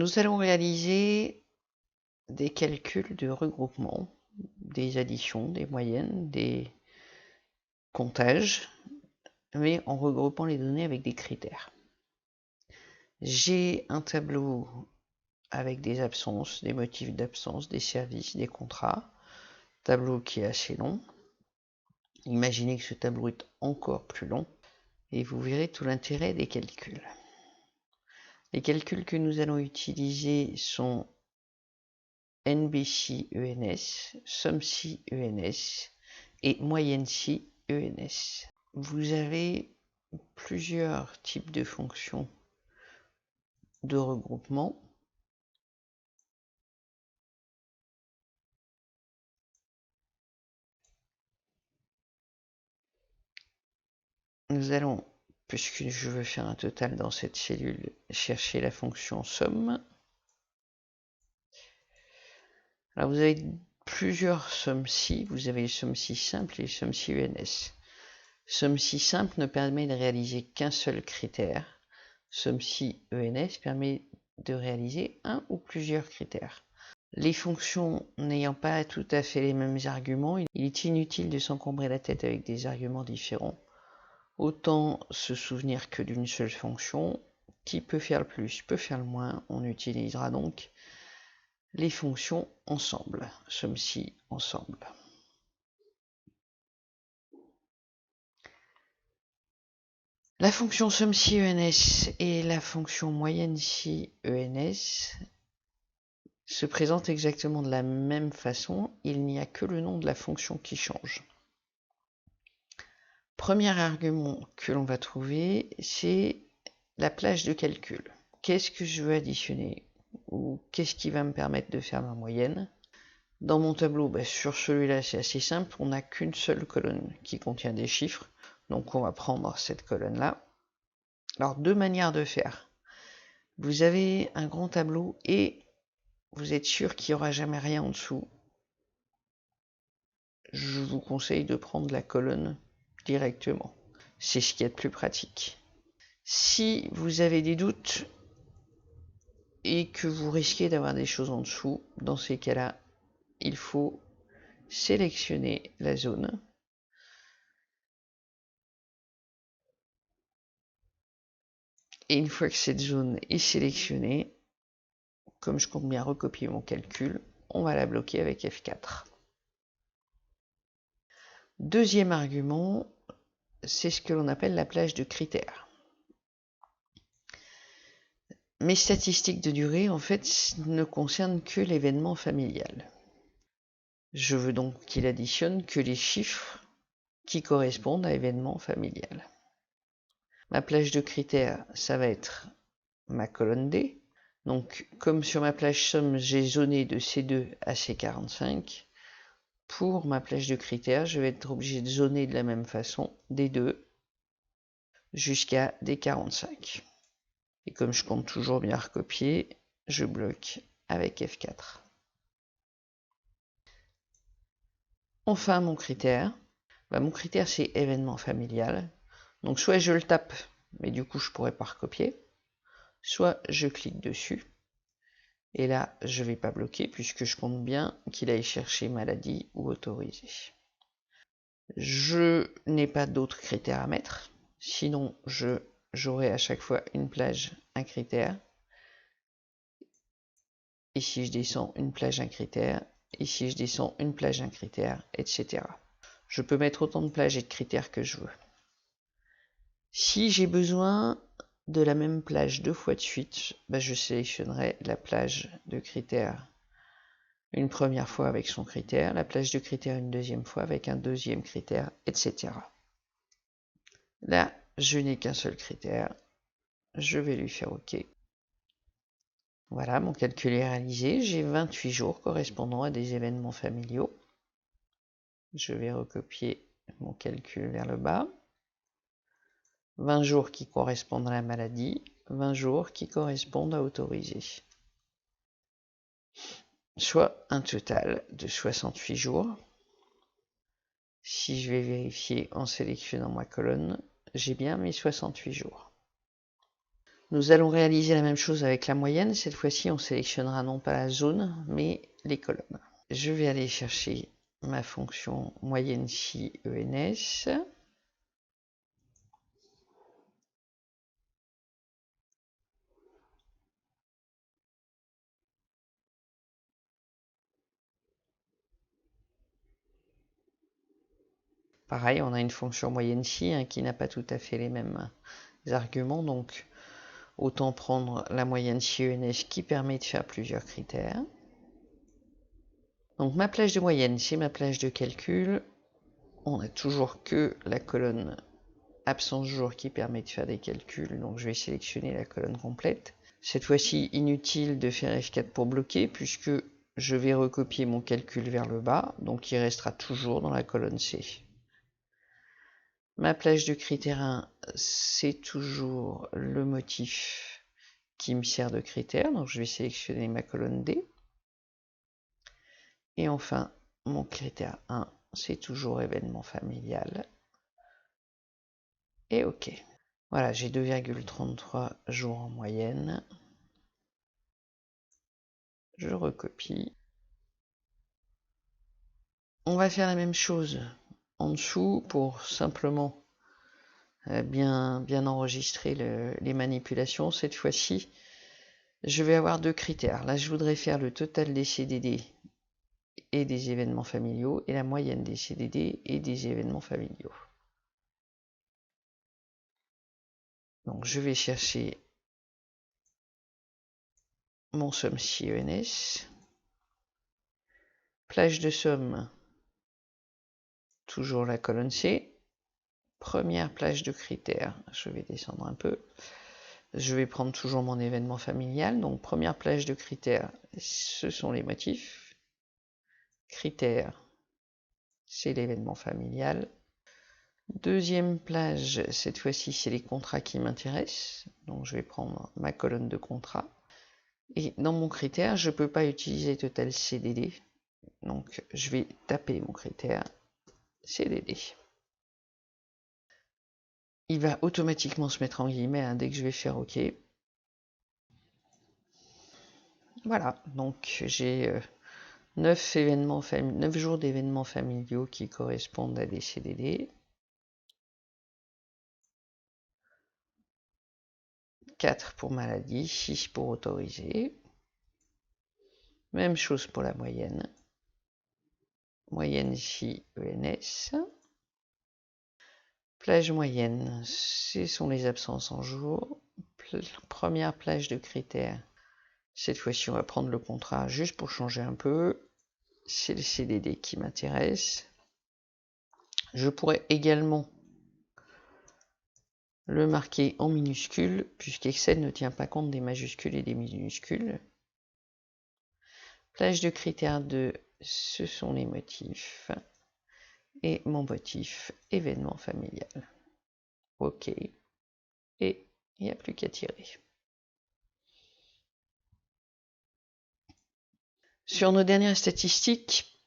Nous allons réaliser des calculs de regroupement, des additions, des moyennes, des comptages, mais en regroupant les données avec des critères. J'ai un tableau avec des absences, des motifs d'absence, des services, des contrats, tableau qui est assez long. Imaginez que ce tableau est encore plus long et vous verrez tout l'intérêt des calculs. Les calculs que nous allons utiliser sont NBC-ENS, SUMC-ENS et moyenne-C-ENS. Vous avez plusieurs types de fonctions de regroupement. Nous allons, puisque je veux faire un total dans cette cellule, chercher la fonction somme. Alors vous avez plusieurs SUMC, vous avez le SUMC simple et le SUMC-ENS. SUMC simple ne permet de réaliser qu'un seul critère. SUMC-ENS permet de réaliser un ou plusieurs critères. Les fonctions n'ayant pas tout à fait les mêmes arguments, il est inutile de s'encombrer la tête avec des arguments différents. Autant se souvenir que d'une seule fonction, qui peut faire le plus, peut faire le moins. On utilisera donc les fonctions ensemble, SUMC ensemble. La fonction SUMC-ENS et la fonction moyenne-C-ENS se présentent exactement de la même façon, il n'y a que le nom de la fonction qui change. Premier argument que l'on va trouver, c'est la plage de calcul. Qu'est-ce que je veux additionner? Ou qu'est-ce qui va me permettre de faire ma moyenne? Dans mon tableau, sur celui-là, c'est assez simple, on n'a qu'une seule colonne qui contient des chiffres, donc on va prendre cette colonne-là. Alors, deux manières de faire. Vous avez un grand tableau et vous êtes sûr qu'il n'y aura jamais rien en dessous. Je vous conseille de prendre la colonne directement. C'est ce qui est le plus pratique. Si vous avez des doutes et que vous risquez d'avoir des choses en dessous, dans ces cas-là, il faut sélectionner la zone. Et une fois que cette zone est sélectionnée, comme je compte bien recopier mon calcul, on va la bloquer avec F4. Deuxième argument, c'est ce que l'on appelle la plage de critères. Mes statistiques de durée, en fait, ne concernent que l'événement familial. Je veux donc qu'il additionne que les chiffres qui correspondent à l'événement familial. Ma plage de critères, ça va être ma colonne D. Donc, comme sur ma plage somme, j'ai zoné de C2 à C45, pour ma plage de critères, je vais être obligé de zoner de la même façon D2 jusqu'à D45. Et comme je compte toujours bien recopier, je bloque avec F4. Enfin, mon critère c'est événement familial. Donc soit je le tape, mais du coup je ne pourrais pas recopier, soit je clique dessus. Et là, je ne vais pas bloquer puisque je compte bien qu'il aille chercher maladie ou autorisé. Je n'ai pas d'autres critères à mettre, sinon j'aurai à chaque fois une plage, un critère. Ici, je descends une plage, un critère. Ici, je descends une plage, un critère, etc. Je peux mettre autant de plages et de critères que je veux. Si j'ai besoin de la même plage deux fois de suite, je sélectionnerai la plage de critères une première fois avec son critère, la plage de critères une deuxième fois avec un deuxième critère, etc. Là, je n'ai qu'un seul critère. Je vais lui faire OK. Voilà, mon calcul est réalisé. J'ai 28 jours correspondant à des événements familiaux. Je vais recopier mon calcul vers le bas. 20 jours qui correspondent à la maladie, 20 jours qui correspondent à autorisé. Soit un total de 68 jours. Si je vais vérifier en sélectionnant ma colonne, j'ai bien mes 68 jours. Nous allons réaliser la même chose avec la moyenne. Cette fois-ci, on sélectionnera non pas la zone, mais les colonnes. Je vais aller chercher ma fonction moyenne si ENS. Pareil, on a une fonction moyenne si qui n'a pas tout à fait les mêmes arguments, donc autant prendre la moyenne si ENS qui permet de faire plusieurs critères. Donc ma plage de moyenne, c'est ma plage de calcul. On n'a toujours que la colonne absence jour qui permet de faire des calculs, donc je vais sélectionner la colonne complète. Cette fois-ci, inutile de faire F4 pour bloquer, puisque je vais recopier mon calcul vers le bas, donc il restera toujours dans la colonne C. Ma plage de critère 1, c'est toujours le motif qui me sert de critère, donc je vais sélectionner ma colonne D. Et enfin, mon critère 1, c'est toujours événement familial. Et OK. Voilà, j'ai 2,33 jours en moyenne. Je recopie. On va faire la même chose en dessous pour simplement bien enregistrer les manipulations. Cette fois-ci, je vais avoir deux critères. Là, je voudrais faire le total des CDD et des événements familiaux et la moyenne des CDD et des événements familiaux. Donc, je vais chercher mon somme si ENS. Plage de somme, toujours la colonne C. Première plage de critères, je vais descendre un peu. Je vais prendre toujours mon événement familial. Donc première plage de critères, ce sont les motifs. Critères, c'est l'événement familial. Deuxième plage, cette fois-ci, c'est les contrats qui m'intéressent. Donc je vais prendre ma colonne de contrats. Et dans mon critère, je ne peux pas utiliser total CDD. Donc je vais taper mon critère CDD. Il va automatiquement se mettre en guillemets dès que je vais faire OK. Voilà, donc j'ai 9 jours d'événements familiaux qui correspondent à des CDD. 4 pour maladie, 6 pour autorisé. Même chose pour la moyenne. Moyenne ici, ENS. Plage moyenne, ce sont les absences en jour. Première plage de critères. Cette fois-ci, on va prendre le contrat juste pour changer un peu. C'est le CDD qui m'intéresse. Je pourrais également le marquer en minuscule, puisqu'Excel ne tient pas compte des majuscules et des minuscules. Plage de critères 2, ce sont les motifs. Et mon motif, événement familial. OK. Et il n'y a plus qu'à tirer. Sur nos dernières statistiques,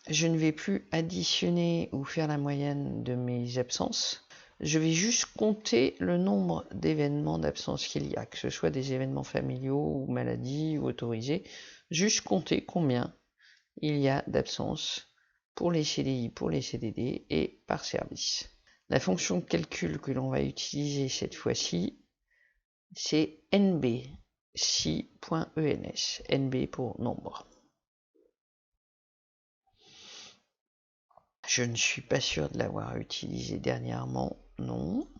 je ne vais plus additionner ou faire la moyenne de mes absences. Je vais juste compter le nombre d'événements d'absence qu'il y a, que ce soit des événements familiaux ou maladies ou autorisés. Juste compter combien il y a d'absences pour les CDI, pour les CDD et par service. La fonction de calcul que l'on va utiliser cette fois-ci, c'est nb, si.ens, nb pour nombre. Je ne suis pas sûr de l'avoir utilisé dernièrement, non.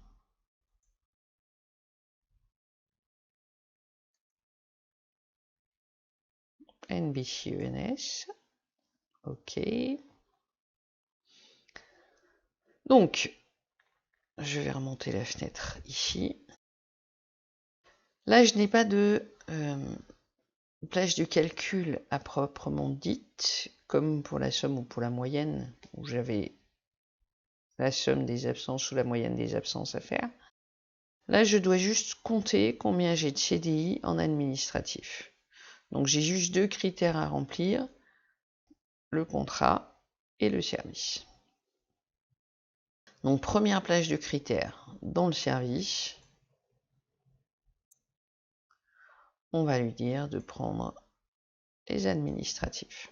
nb-si-ens, ok. Donc, je vais remonter la fenêtre ici. Là, je n'ai pas de plage de calcul à proprement dite, comme pour la somme ou pour la moyenne, où j'avais la somme des absences ou la moyenne des absences à faire. Là, je dois juste compter combien j'ai de CDI en administratif. Donc, j'ai juste deux critères à remplir, le contrat et le service. Donc, première plage de critères dans le service. on va lui dire de prendre les administratifs.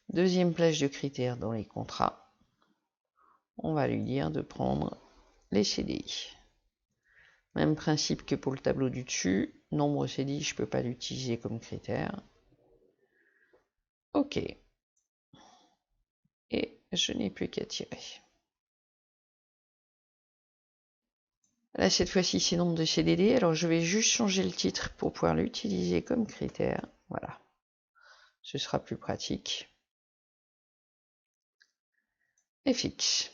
Deuxième plage de critères dans les contrats, on va lui dire de prendre les CDI. Même principe que pour le tableau du dessus, nombre CDI, je ne peux pas l'utiliser comme critère. OK. Et je n'ai plus qu'à tirer. Là, cette fois-ci, c'est nombre de CDD. Alors, je vais juste changer le titre pour pouvoir l'utiliser comme critère. Voilà. Ce sera plus pratique. Et fixe.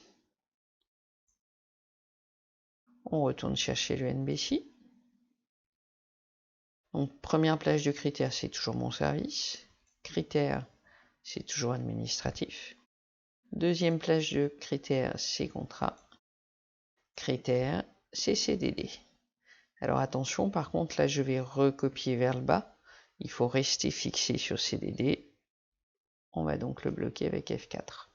On retourne chercher le NBC. Donc, première plage de critères, c'est toujours mon service. Critères, c'est toujours administratif. Deuxième plage de critères, c'est contrat. Critères, c'est CDD. Alors attention, par contre, là, je vais recopier vers le bas. Il faut rester fixé sur CDD. On va donc le bloquer avec F4.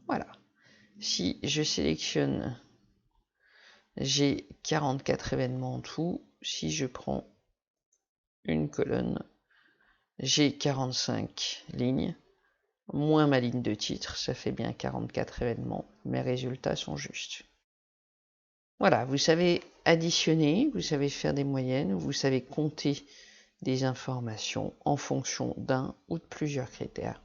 Voilà. Si je sélectionne, j'ai 44 événements en tout. Si je prends une colonne, j'ai 45 lignes, moins ma ligne de titre, ça fait bien 44 événements. Mes résultats sont justes. Voilà, vous savez additionner, vous savez faire des moyennes, vous savez compter des informations en fonction d'un ou de plusieurs critères.